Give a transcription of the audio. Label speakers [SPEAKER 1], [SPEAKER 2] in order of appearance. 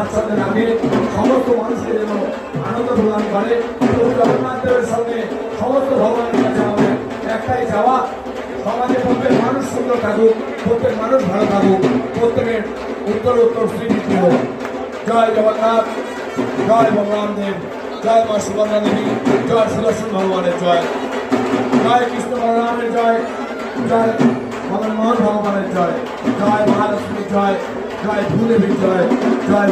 [SPEAKER 1] সাথে সাথে রাখে, সমস্ত মানুষকে যেন আনন্দ প্রদান করে। জগন্নাথ দেবের সঙ্গে সমস্ত ভগবানের কাছে আমাদের একটাই চাওয়া, সমাজে প্রত্যেক মানুষ সুন্দর থাকুক, প্রত্যেক মানুষ ভালো থাকুক, প্রত্যেকের উত্তর উত্তর শ্রীবৃদ্ধি হোক। জয় জগন্নাথ, জয় ভগবান দেব, জয় মা সুবর্ণা দেবী, জয় সুদর্শন ভগবানের জয়, জয় কৃষ্ণ বলরামের জয়, জয় মদন মোহন ভগবানের জয়, জয় মহালক্ষ্মীর জয়, জয় ভূদেবীর জয়, জয়